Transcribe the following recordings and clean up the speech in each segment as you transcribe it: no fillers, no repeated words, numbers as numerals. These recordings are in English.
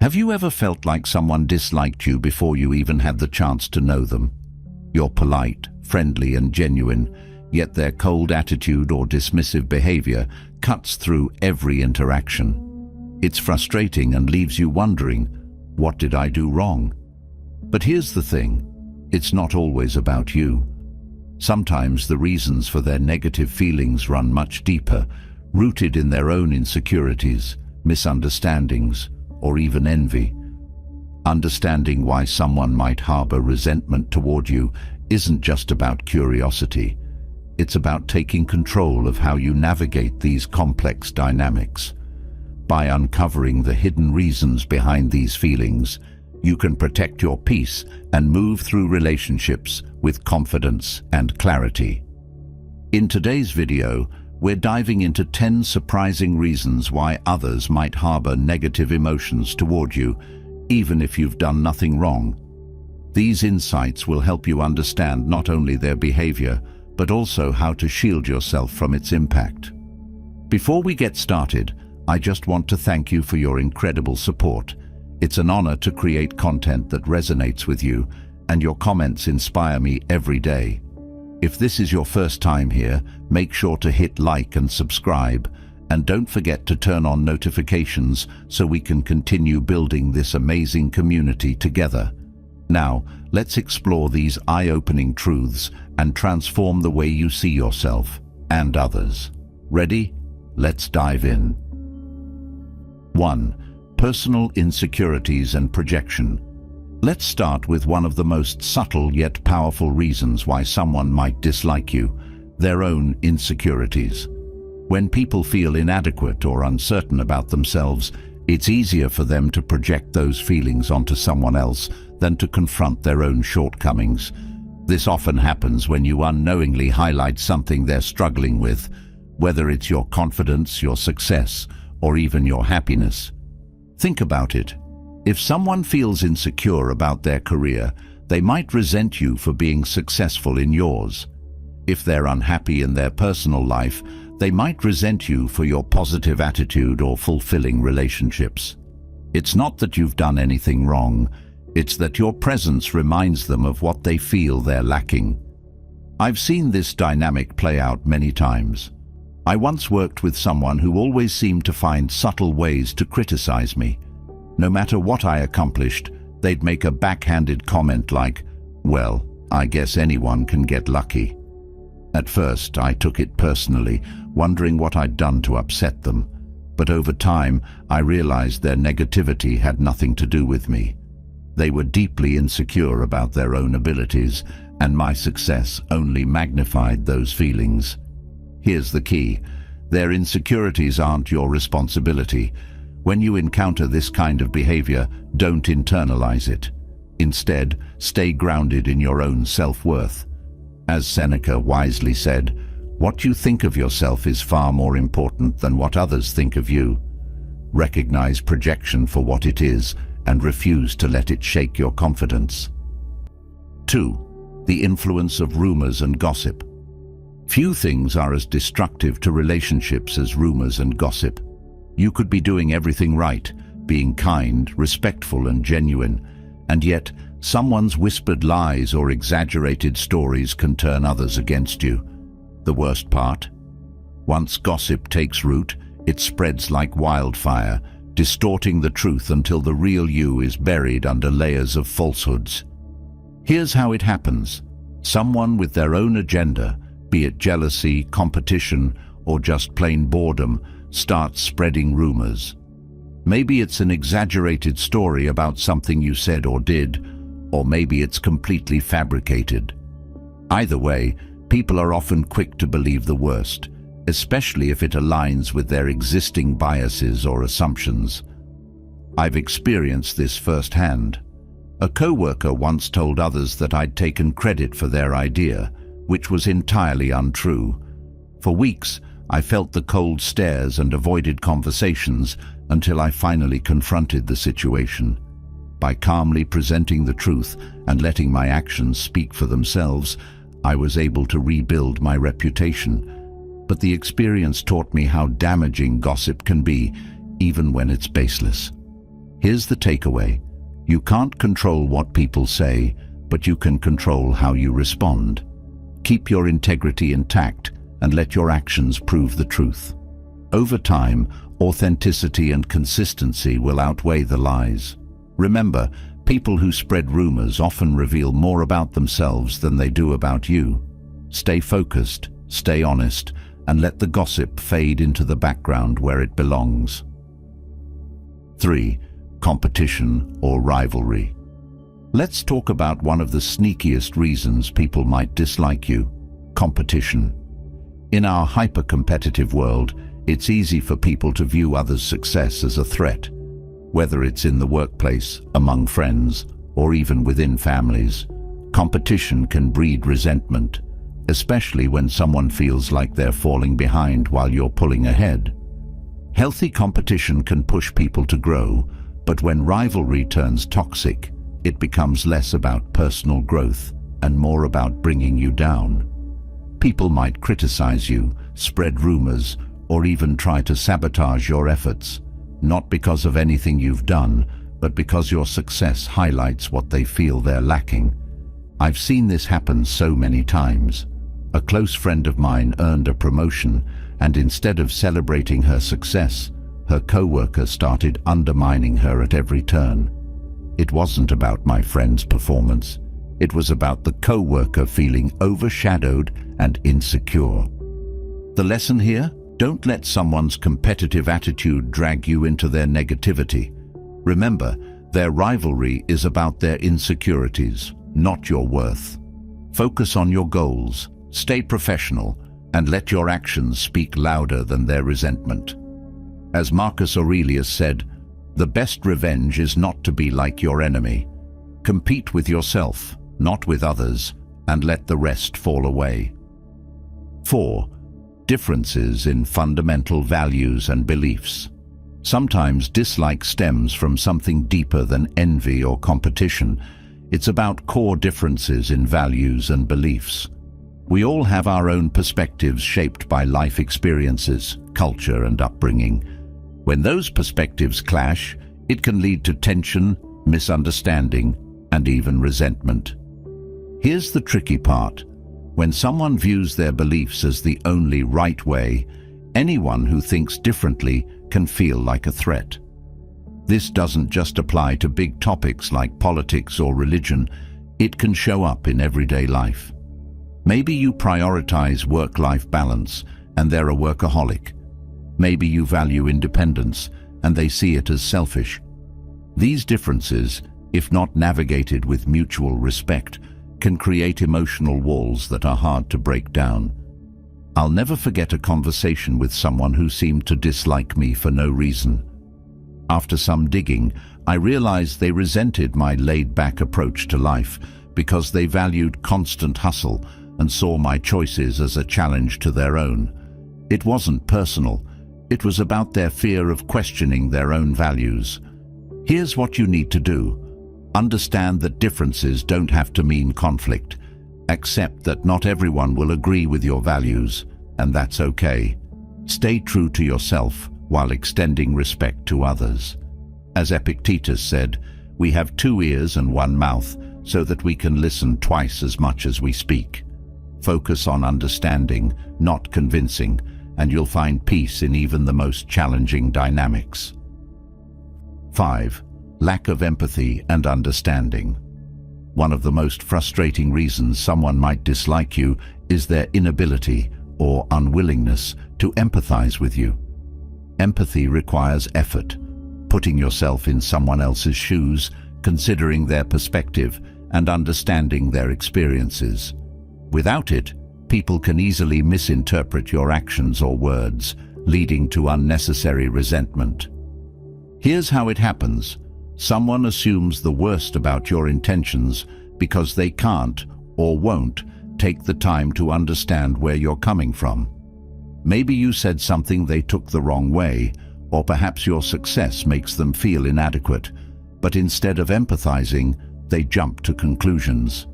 Have you ever felt like someone disliked you before you even had the chance to know them? You're polite, friendly, and genuine, yet their cold attitude or dismissive behavior cuts through every interaction. It's frustrating and leaves you wondering, what did I do wrong? But here's the thing, it's not always about you. Sometimes the reasons for their negative feelings run much deeper, rooted in their own insecurities, misunderstandings, or even envy. Understanding why someone might harbor resentment toward you isn't just about curiosity. It's about taking control of how you navigate these complex dynamics. By uncovering the hidden reasons behind these feelings, you can protect your peace and move through relationships with confidence and clarity. In today's video, we're diving into 10 surprising reasons why others might harbor negative emotions toward you, even if you've done nothing wrong. These insights will help you understand not only their behavior, but also how to shield yourself from its impact. Before we get started, I just want to thank you for your incredible support. It's an honor to create content that resonates with you, and your comments inspire me every day. If this is your first time here, make sure to hit like and subscribe, and don't forget to turn on notifications so we can continue building this amazing community together. Now, let's explore these eye-opening truths and transform the way you see yourself and others. Ready? Let's dive in. 1. Personal insecurities and projection. Let's start with one of the most subtle yet powerful reasons why someone might dislike you: their own insecurities. When people feel inadequate or uncertain about themselves, it's easier for them to project those feelings onto someone else than to confront their own shortcomings. This often happens when you unknowingly highlight something they're struggling with, whether it's your confidence, your success, or even your happiness. Think about it. If someone feels insecure about their career, they might resent you for being successful in yours. If they're unhappy in their personal life, they might resent you for your positive attitude or fulfilling relationships. It's not that you've done anything wrong, it's that your presence reminds them of what they feel they're lacking. I've seen this dynamic play out many times. I once worked with someone who always seemed to find subtle ways to criticize me. No matter what I accomplished, they'd make a backhanded comment like, "Well, I guess anyone can get lucky." At first, I took it personally, wondering what I'd done to upset them. But over time, I realized their negativity had nothing to do with me. They were deeply insecure about their own abilities, and my success only magnified those feelings. Here's the key: their insecurities aren't your responsibility. When you encounter this kind of behavior, don't internalize it. Instead, stay grounded in your own self-worth. As Seneca wisely said, "What you think of yourself is far more important than what others think of you." Recognize projection for what it is and refuse to let it shake your confidence. 2. The influence of rumors and gossip. Few things are as destructive to relationships as rumors and gossip. You could be doing everything right, being kind, respectful, and genuine, and yet someone's whispered lies or exaggerated stories can turn others against you. The worst part? Once gossip takes root, it spreads like wildfire, distorting the truth until the real you is buried under layers of falsehoods. Here's how it happens. Someone with their own agenda, be it jealousy, competition, or just plain boredom, starts spreading rumors. Maybe it's an exaggerated story about something you said or did, or maybe it's completely fabricated. Either way, people are often quick to believe the worst, especially if it aligns with their existing biases or assumptions. I've experienced this firsthand. A coworker once told others that I'd taken credit for their idea, which was entirely untrue. For weeks, I felt the cold stares and avoided conversations until I finally confronted the situation. By calmly presenting the truth and letting my actions speak for themselves, I was able to rebuild my reputation. But the experience taught me how damaging gossip can be, even when it's baseless. Here's the takeaway. You can't control what people say, but you can control how you respond. Keep your integrity intact and let your actions prove the truth. Over time, authenticity and consistency will outweigh the lies. Remember, people who spread rumors often reveal more about themselves than they do about you. Stay focused, stay honest, and let the gossip fade into the background where it belongs. 3. Competition or rivalry. Let's talk about one of the sneakiest reasons people might dislike you: competition. In our hyper-competitive world, it's easy for people to view others' success as a threat, whether it's in the workplace, among friends, or even within families. Competition can breed resentment, especially when someone feels like they're falling behind while you're pulling ahead. Healthy competition can push people to grow, but when rivalry turns toxic, it becomes less about personal growth and more about bringing you down. People might criticize you, spread rumors, or even try to sabotage your efforts, not because of anything you've done, but because your success highlights what they feel they're lacking. I've seen this happen so many times. A close friend of mine earned a promotion, and instead of celebrating her success, her co-worker started undermining her at every turn. It wasn't about my friend's performance. It was about the co-worker feeling overshadowed and insecure. The lesson here? Don't let someone's competitive attitude drag you into their negativity. Remember, their rivalry is about their insecurities, not your worth. Focus on your goals, stay professional, and let your actions speak louder than their resentment. As Marcus Aurelius said, the best revenge is not to be like your enemy. Compete with yourself, not with others, and let the rest fall away. 4. Differences in fundamental values and beliefs. Sometimes dislike stems from something deeper than envy or competition. It's about core differences in values and beliefs. We all have our own perspectives shaped by life experiences, culture, and upbringing. When those perspectives clash, it can lead to tension, misunderstanding, and even resentment. Here's the tricky part. When someone views their beliefs as the only right way, anyone who thinks differently can feel like a threat. This doesn't just apply to big topics like politics or religion. It can show up in everyday life. Maybe you prioritize work-life balance and they're a workaholic. Maybe you value independence and they see it as selfish. These differences, if not navigated with mutual respect, can create emotional walls that are hard to break down. I'll never forget a conversation with someone who seemed to dislike me for no reason. After some digging, I realized they resented my laid-back approach to life because they valued constant hustle and saw my choices as a challenge to their own. It wasn't personal. It was about their fear of questioning their own values. Here's what you need to do. Understand that differences don't have to mean conflict. Accept that not everyone will agree with your values, and that's okay. Stay true to yourself while extending respect to others. As Epictetus said, we have 2 ears and 1 mouth so that we can listen twice as much as we speak. Focus on understanding, not convincing, and you'll find peace in even the most challenging dynamics. 5. Lack of empathy and understanding. One of the most frustrating reasons someone might dislike you is their inability or unwillingness to empathize with you. Empathy requires effort, putting yourself in someone else's shoes, considering their perspective, and understanding their experiences. Without it, people can easily misinterpret your actions or words, leading to unnecessary resentment. Here's how it happens. Someone assumes the worst about your intentions because they can't or won't take the time to understand where you're coming from. Maybe you said something they took the wrong way, or perhaps your success makes them feel inadequate, but instead of empathizing, they jump to conclusions.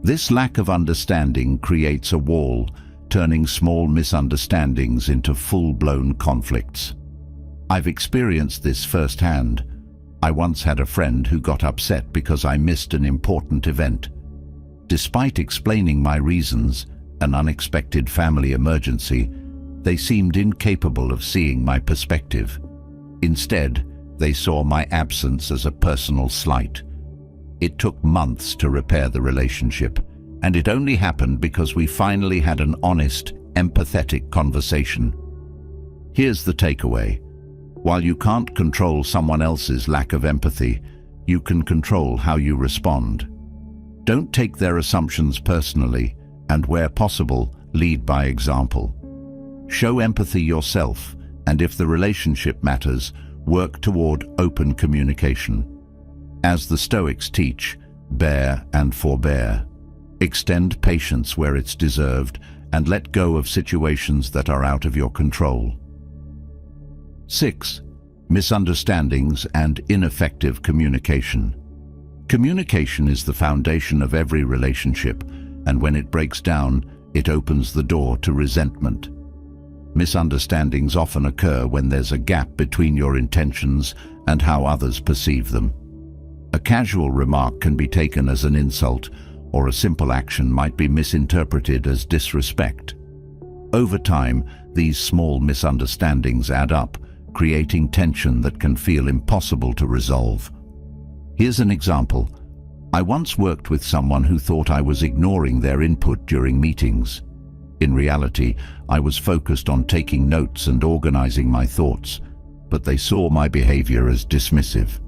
This lack of understanding creates a wall, turning small misunderstandings into full-blown conflicts. I've experienced this firsthand. I once had a friend who got upset because I missed an important event. Despite explaining my reasons, an unexpected family emergency, they seemed incapable of seeing my perspective. Instead, they saw my absence as a personal slight. It took months to repair the relationship, and it only happened because we finally had an honest, empathetic conversation. Here's the takeaway. While you can't control someone else's lack of empathy, you can control how you respond. Don't take their assumptions personally, and where possible, lead by example. Show empathy yourself, and if the relationship matters, work toward open communication. As the Stoics teach, bear and forbear. Extend patience where it's deserved, and let go of situations that are out of your control. 6. Misunderstandings and ineffective communication. Communication is the foundation of every relationship, and when it breaks down, it opens the door to resentment. Misunderstandings often occur when there's a gap between your intentions and how others perceive them. A casual remark can be taken as an insult, or a simple action might be misinterpreted as disrespect. Over time, these small misunderstandings add up, creating tension that can feel impossible to resolve. Here's an example. I once worked with someone who thought I was ignoring their input during meetings. In reality, I was focused on taking notes and organizing my thoughts, but they saw my behavior as dismissive.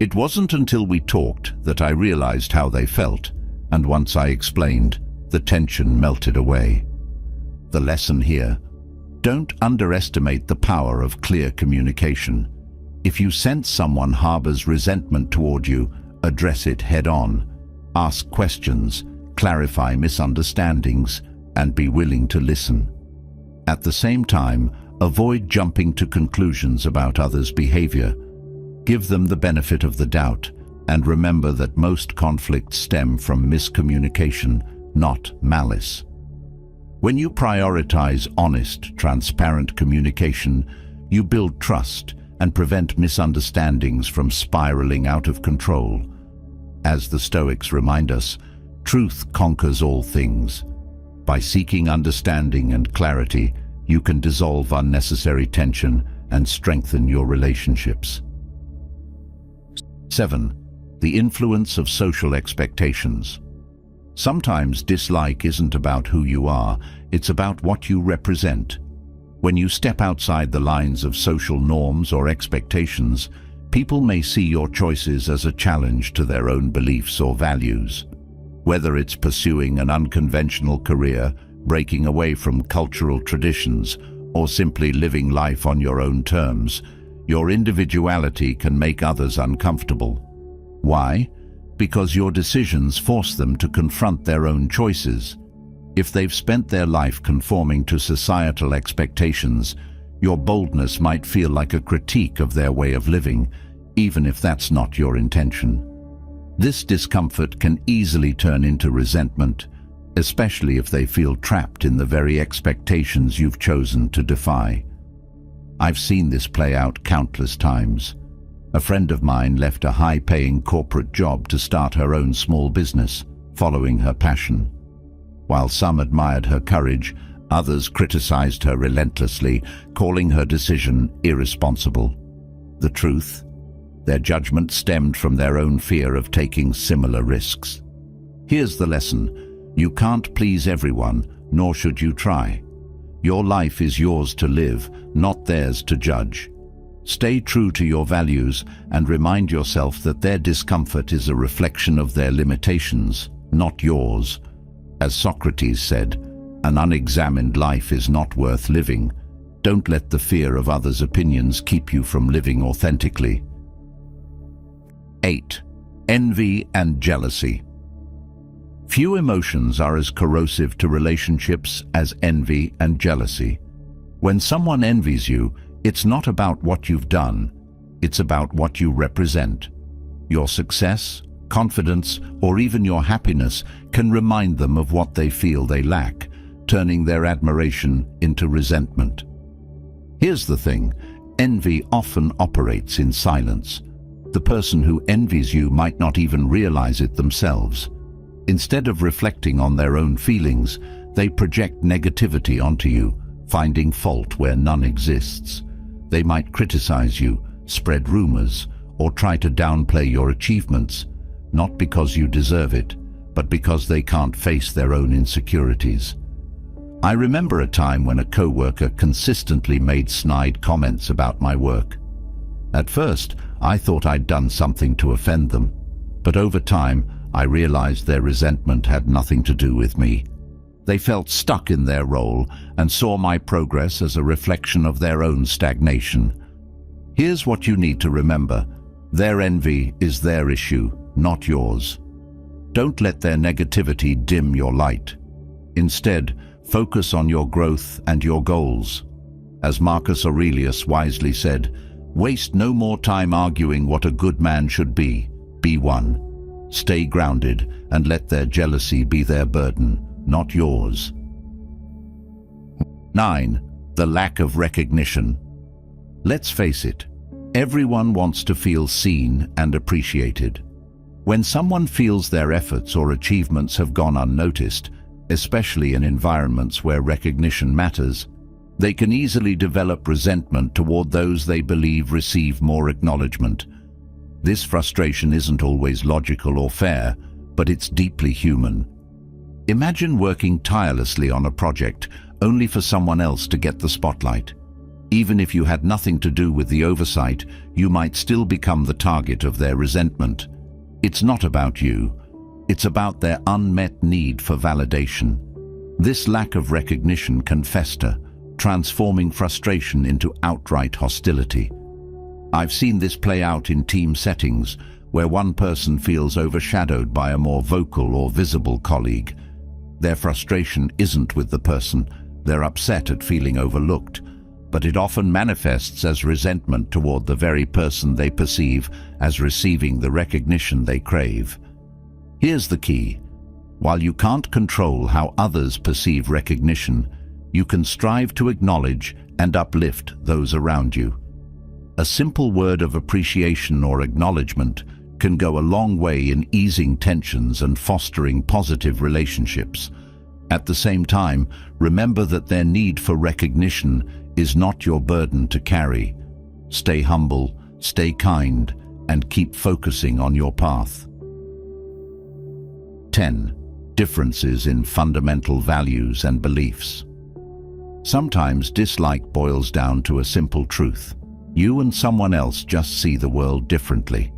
It wasn't until we talked that I realized how they felt, and once I explained, the tension melted away. The lesson here: don't underestimate the power of clear communication. If you sense someone harbors resentment toward you, address it head-on. Ask questions, clarify misunderstandings, and be willing to listen. At the same time, avoid jumping to conclusions about others' behavior. Give them the benefit of the doubt, and remember that most conflicts stem from miscommunication, not malice. When you prioritize honest, transparent communication, you build trust and prevent misunderstandings from spiraling out of control. As the Stoics remind us, truth conquers all things. By seeking understanding and clarity, you can dissolve unnecessary tension and strengthen your relationships. 7. The influence of social expectations. Sometimes dislike isn't about who you are, it's about what you represent. When you step outside the lines of social norms or expectations, people may see your choices as a challenge to their own beliefs or values. Whether it's pursuing an unconventional career, breaking away from cultural traditions, or simply living life on your own terms, your individuality can make others uncomfortable. Why? Because your decisions force them to confront their own choices. If they've spent their life conforming to societal expectations, your boldness might feel like a critique of their way of living, even if that's not your intention. This discomfort can easily turn into resentment, especially if they feel trapped in the very expectations you've chosen to defy. I've seen this play out countless times. A friend of mine left a high-paying corporate job to start her own small business, following her passion. While some admired her courage, others criticized her relentlessly, calling her decision irresponsible. The truth? Their judgment stemmed from their own fear of taking similar risks. Here's the lesson: you can't please everyone, nor should you try. Your life is yours to live, not theirs to judge. Stay true to your values and remind yourself that their discomfort is a reflection of their limitations, not yours. As Socrates said, an unexamined life is not worth living. Don't let the fear of others' opinions keep you from living authentically. 8. Envy and jealousy. Few emotions are as corrosive to relationships as envy and jealousy. When someone envies you, it's not about what you've done, it's about what you represent. Your success, confidence, or even your happiness can remind them of what they feel they lack, turning their admiration into resentment. Here's the thing: envy often operates in silence. The person who envies you might not even realize it themselves. Instead of reflecting on their own feelings, they project negativity onto you, finding fault where none exists. They might criticize you, spread rumors, or try to downplay your achievements, not because you deserve it, but because they can't face their own insecurities. I remember a time when a co-worker consistently made snide comments about my work. At first, I thought I'd done something to offend them, but over time, I realized their resentment had nothing to do with me. They felt stuck in their role and saw my progress as a reflection of their own stagnation. Here's what you need to remember. Their envy is their issue, not yours. Don't let their negativity dim your light. Instead, focus on your growth and your goals. As Marcus Aurelius wisely said, waste no more time arguing what a good man should be. Be one. Stay grounded and let their jealousy be their burden, not yours. 9. The lack of recognition. Let's face it, everyone wants to feel seen and appreciated. When someone feels their efforts or achievements have gone unnoticed, especially in environments where recognition matters, they can easily develop resentment toward those they believe receive more acknowledgement. This frustration isn't always logical or fair, but it's deeply human. Imagine working tirelessly on a project only for someone else to get the spotlight. Even if you had nothing to do with the oversight, you might still become the target of their resentment. It's not about you. It's about their unmet need for validation. This lack of recognition can fester, transforming frustration into outright hostility. I've seen this play out in team settings, where one person feels overshadowed by a more vocal or visible colleague. Their frustration isn't with the person, they're upset at feeling overlooked, but it often manifests as resentment toward the very person they perceive as receiving the recognition they crave. Here's the key. While you can't control how others perceive recognition, you can strive to acknowledge and uplift those around you. A simple word of appreciation or acknowledgement can go a long way in easing tensions and fostering positive relationships. At the same time, remember that their need for recognition is not your burden to carry. Stay humble, stay kind, and keep focusing on your path. 10. Differences in fundamental values and beliefs. Sometimes dislike boils down to a simple truth. You and someone else just see the world differently.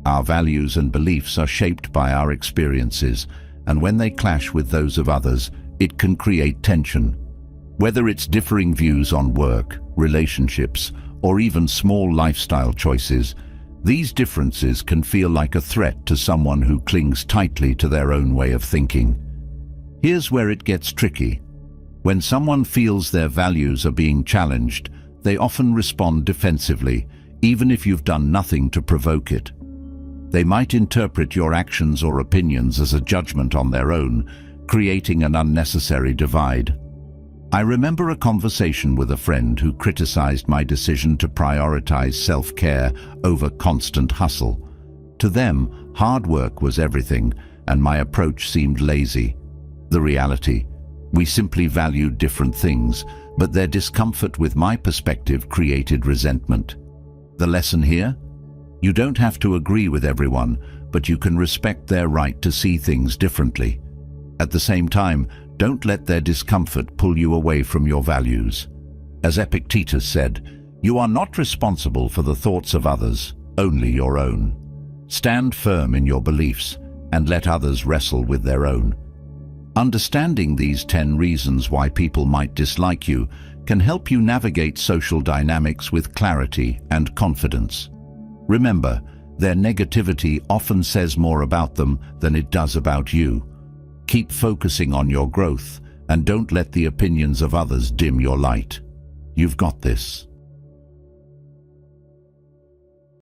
Our values and beliefs are shaped by our experiences, and when they clash with those of others, it can create tension. Whether it's differing views on work, relationships, or even small lifestyle choices, these differences can feel like a threat to someone who clings tightly to their own way of thinking. Here's where it gets tricky. When someone feels their values are being challenged, they often respond defensively, even if you've done nothing to provoke it. They might interpret your actions or opinions as a judgment on their own, creating an unnecessary divide. I remember a conversation with a friend who criticized my decision to prioritize self-care over constant hustle. To them, hard work was everything, and my approach seemed lazy. The reality: we simply valued different things, but their discomfort with my perspective created resentment. The lesson here? You don't have to agree with everyone, but you can respect their right to see things differently. At the same time, don't let their discomfort pull you away from your values. As Epictetus said, you are not responsible for the thoughts of others, only your own. Stand firm in your beliefs and let others wrestle with their own. Understanding these 10 reasons why people might dislike you can help you navigate social dynamics with clarity and confidence. Remember, their negativity often says more about them than it does about you. Keep focusing on your growth and don't let the opinions of others dim your light. You've got this.